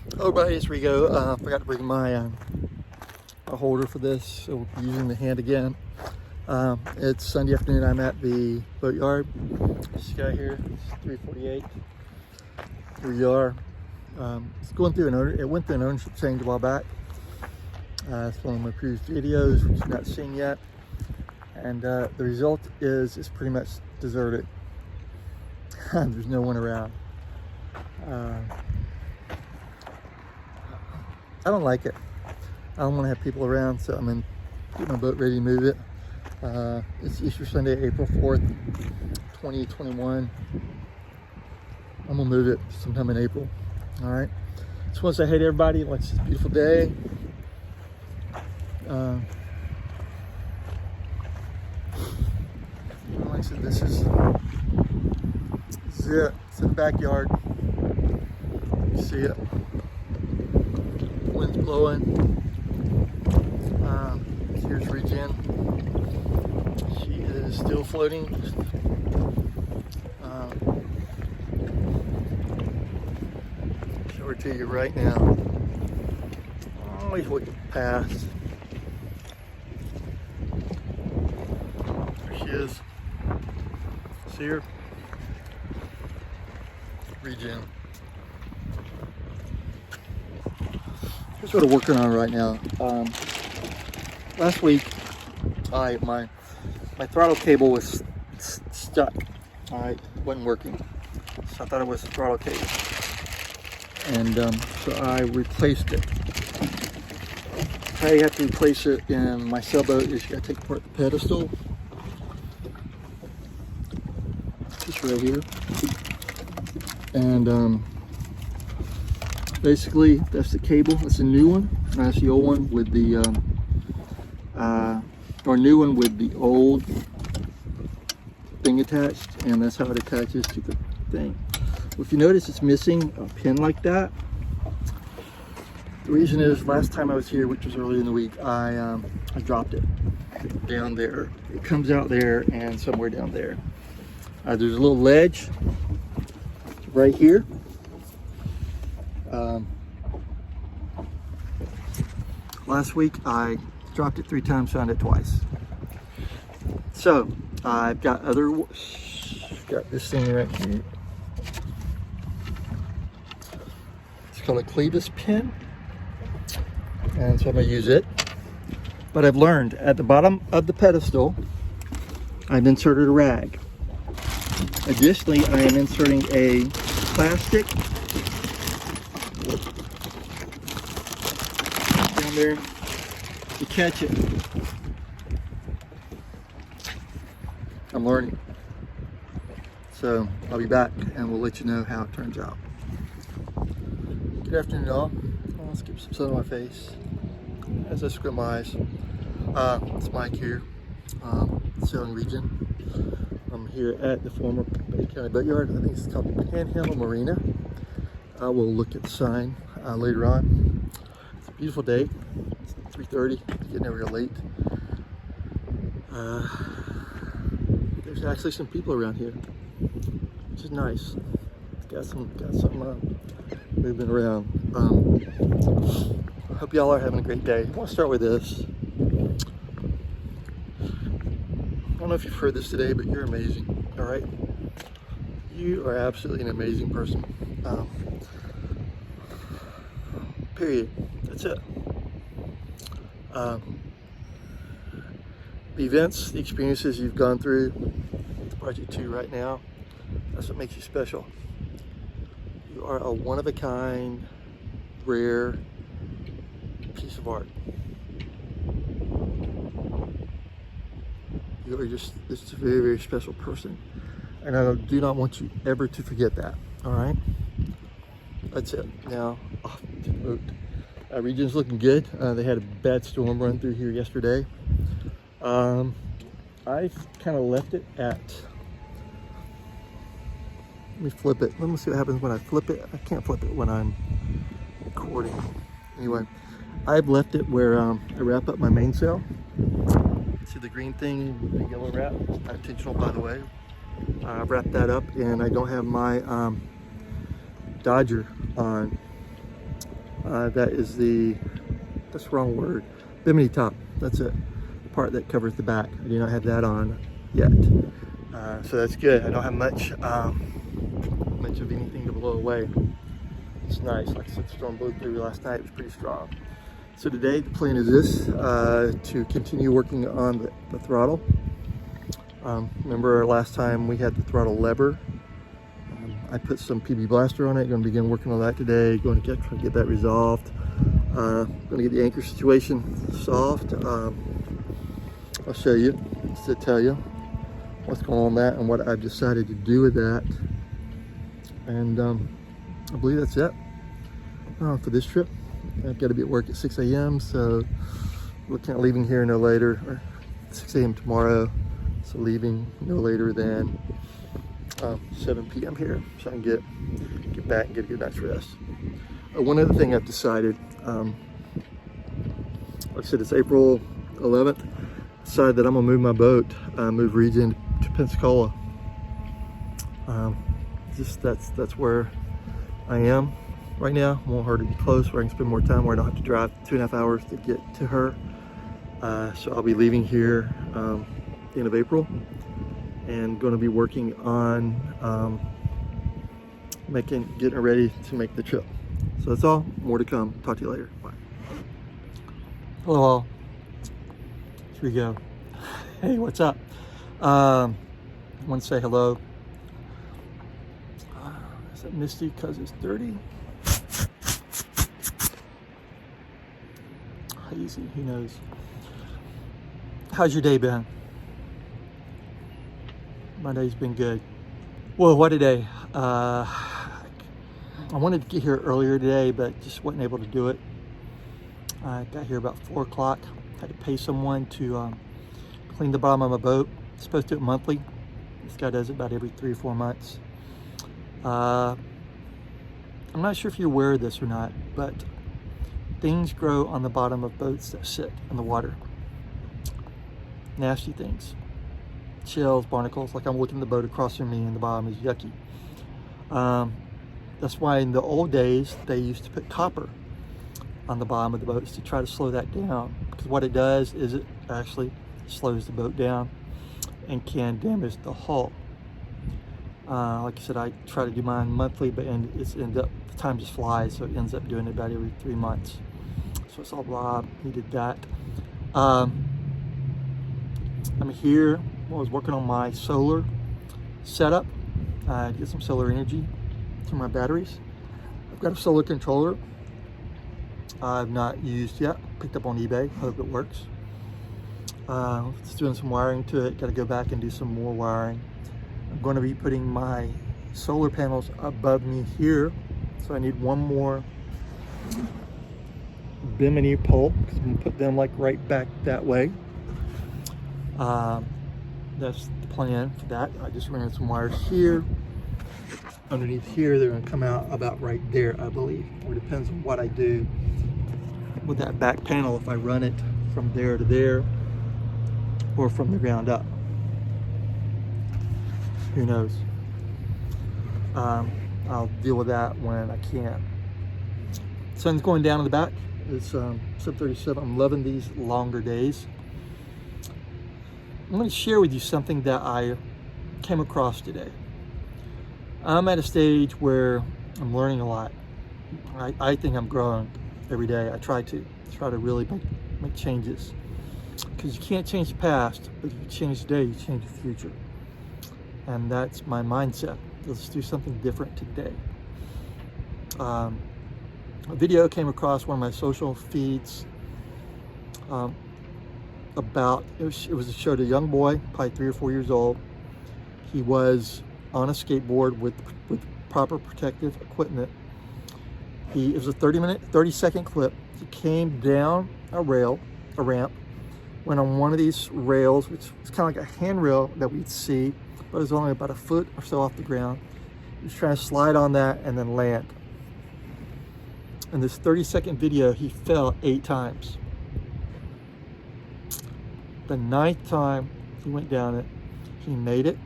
Hello everybody, it's Rigo. Forgot to bring my holder for this, so we'll be using the hand again. It's Sunday afternoon. I'm at the boatyard. This guy here, it's 3:48. Here we are. It's going through it went through an ownership change a while back. It's one of my previous videos, which you've not seen yet. And the result is it's pretty much deserted. There's no one around. I don't like it. I don't want to have people around, so I'm going to get my boat ready to move it. It's Easter Sunday, April 4th, 2021. I'm going to move it sometime in April. All right. Just want to say hey to everybody. It's a beautiful day. Like I said, this is it. It's in the backyard. You see it. Wind's blowing. Here's Rejen. She is still floating. Show her to you right now. Always look past. There she is. See her? Rejen. Here's what I'm working on right now. Last week, my throttle cable was stuck. It wasn't working. So I thought it was the throttle cable, and so I replaced it. How you have to replace it in my sailboat is you got to take apart the pedestal. Just right here, and basically that's the cable. That's a new one. That's the old one with the or new one with the old thing attached, and that's how it attaches to the thing. Well, if you notice, it's missing a pin like that. The reason is last time I was here, which was earlier in the week, I dropped it down there. It comes out there and somewhere down there. There's a little ledge right here. Last week I dropped it 3 times, found it twice. So I've got got this thing right here. It's called a clevis pin, and so I'm gonna use it. But I've learned at the bottom of the pedestal, I've inserted a rag. Additionally, I am inserting a plastic down there to catch it. I'm learning. So I'll be back and we'll let you know how it turns out. Good afternoon, all. Let's get some sun on my face as I squint my eyes. It's Mike here, sailing Rejen. I'm here at the former Bay County Boatyard. I think it's called the Panhandle Marina. We'll look at the sign later on. It's a beautiful day. It's 3:30. Getting over here late. There's actually some people around here, which is nice. Got some moving around. I hope y'all are having a great day. I want to start with this. I don't know if you've heard this today, but you're amazing. All right, you are absolutely an amazing person. Period. That's it. The events, the experiences you've gone through, brought you to right now, that's what makes you special. You are a one-of-a-kind, rare piece of art. You are just a very, very special person. And I do not want you ever to forget that, all right? That's it. Now, off to the boat. Rejen's looking good. They had a bad storm run through here yesterday. I've kind of left it at, let me flip it. Let me see what happens when I flip it. I can't flip it when I'm recording. Anyway, I've left it where I wrap up my mainsail. See the green thing with the yellow wrap? Not intentional, by the way. I've wrapped that up, and I don't have my Dodger on That is that's the wrong word, bimini top, that's it, the part that covers the back. I do not have that on yet, so that's good. I don't have much of anything to blow away. It's nice. Like I said, the storm blew through last night. It was pretty strong. So today the plan is this, to continue working on the throttle. Remember last time we had the throttle lever. I put some PB Blaster on it. Going to begin working on that today. Going to try to get that resolved. Going to get the anchor situation solved. I'll show you, just to tell you what's going on with that and what I've decided to do with that. And I believe that's it for this trip. I've got to be at work at 6 a.m. so looking at leaving here no later, or 6 a.m. tomorrow. So leaving no later than 7 p.m. here, so I can get back and get a good night's rest. One other thing I've decided, like I said, it's April 11th. Decided that I'm gonna move my boat, move Rejen to Pensacola. That's where I am right now. I want her to be close where I can spend more time, where I don't have to drive 2.5 hours to get to her. So I'll be leaving here the end of April, and going to be working on getting ready to make the trip. So that's all. More to come. Talk to you later. Bye. Hello all. Here we go. Hey, what's up? I want to say hello. Is it misty because it's dirty? Hazy, who knows? How's your day been? My day's been good. Well, what a day. I wanted to get here earlier today, but just wasn't able to do it. I got here about 4 o'clock. Had to pay someone to clean the bottom of my boat. I'm supposed to do it monthly. This guy does it about every 3 or 4 months. I'm not sure if you're aware of this or not, but things grow on the bottom of boats that sit in the water. Nasty things. Shells, barnacles, like I'm looking at the boat across from me and the bottom is yucky. That's why in the old days they used to put copper on the bottom of the boats to try to slow that down, because what it does is it actually slows the boat down and can damage the hull. Like I said, I try to do mine monthly, but the time just flies, so it ends up doing it about every 3 months. So it's all Rob, he did that. I'm here. I was working on my solar setup to get some solar energy to my batteries. I've got a solar controller I've not used yet, picked up on eBay, hope it works. Just doing some wiring to it, got to go back and do some more wiring. I'm going to be putting my solar panels above me here, so I need one more bimini pole, because I'm going to put them like right back that way. That's the plan for that. I just ran some wires here. Underneath here, they're going to come out about right there, I believe. Or it depends on what I do with that back panel, if I run it from there to there or from the ground up. Who knows? I'll deal with that when I can. Sun's going down in the back. It's 7:37. I'm loving these longer days. I'm going to share with you something that I came across today. I'm at a stage where I'm learning a lot. I think I'm growing every day. I try to really make changes, because you can't change the past, but if you change today, you change the future. And that's my mindset. Let's do something different today. A video came across one of my social feeds about, it was a show to a young boy, probably 3 or 4 years old. He was on a skateboard with proper protective equipment. It was a 30-second clip. He came down a ramp, went on one of these rails, which is kind of like a handrail that we'd see, but it was only about a foot or so off the ground. He was trying to slide on that and then land. In this 30-second video, he fell 8 times. The 9th time he went down it, he made it.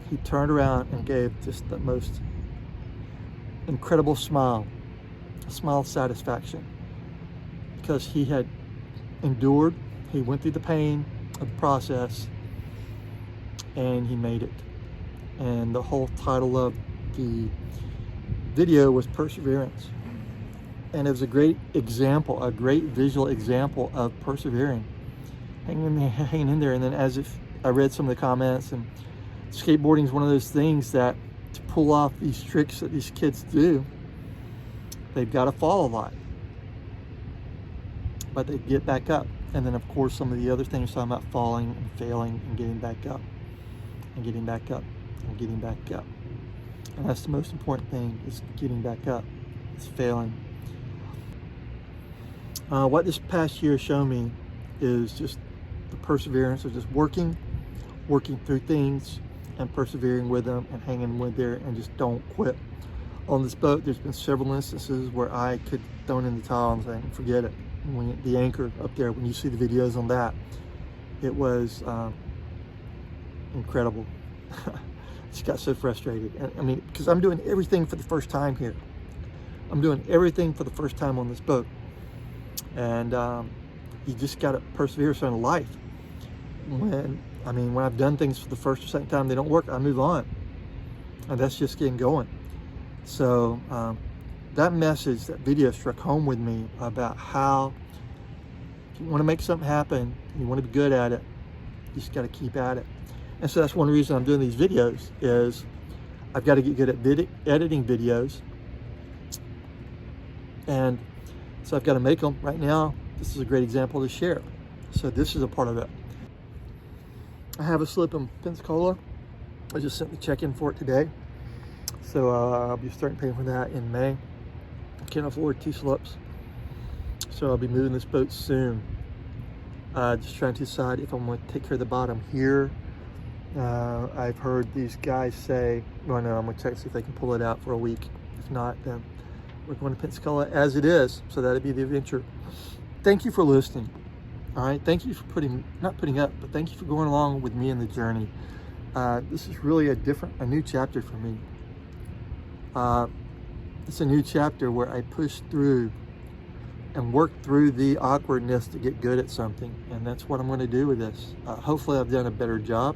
He turned around and gave just the most incredible smile, a smile of satisfaction, because he had endured, he went through the pain of the process, and he made it. And the whole title of the video was Perseverance. And it was a great example, a great visual example of persevering, hanging in there. And then as if I read some of the comments, and skateboarding is one of those things that to pull off these tricks that these kids do, they've got to fall a lot, but they get back up. And then of course some of the other things talking about falling and failing and getting back up and getting back up and getting back up. And that's the most important thing, is getting back up. It's failing. What this past year showed me is just the perseverance of just working through things and persevering with them and hanging with there, and just don't quit. On this boat, there's been several instances where I could throw in the towel and say, forget it. When the anchor up there, when you see the videos on that, it was incredible. Just got so frustrated. I mean, because I'm doing everything for the first time here. I'm doing everything for the first time on this boat. And you just got to persevere in life. When I've done things for the first or second time, they don't work, I move on. And that's just getting going. So that message, that video struck home with me about how if you want to make something happen, you want to be good at it, you just got to keep at it. And so that's one reason I'm doing these videos, is I've got to get good at editing videos. And so I've got to make them. Right now, this is a great example to share. So this is a part of it. I have a slip in Pensacola. I just sent the check-in for it today. So I'll be starting paying for that in May. I can't afford 2 slips. So I'll be moving this boat soon. Just trying to decide if I'm going to take care of the bottom here. I've heard these guys say, well, no, I'm going to check to see if they can pull it out for a week. If not, then we're going to Pensacola as it is. So that'd be the adventure. Thank you for listening. All right. Thank you for not putting up, but thank you for going along with me in the journey. This is really a new chapter for me. It's a new chapter where I push through and work through the awkwardness to get good at something. And that's what I'm going to do with this. Hopefully I've done a better job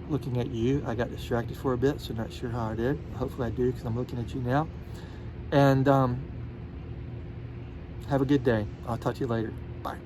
looking at you. I got distracted for a bit, so not sure how I did. Hopefully I do, because I'm looking at you now. And have a good day. I'll talk to you later. Bye.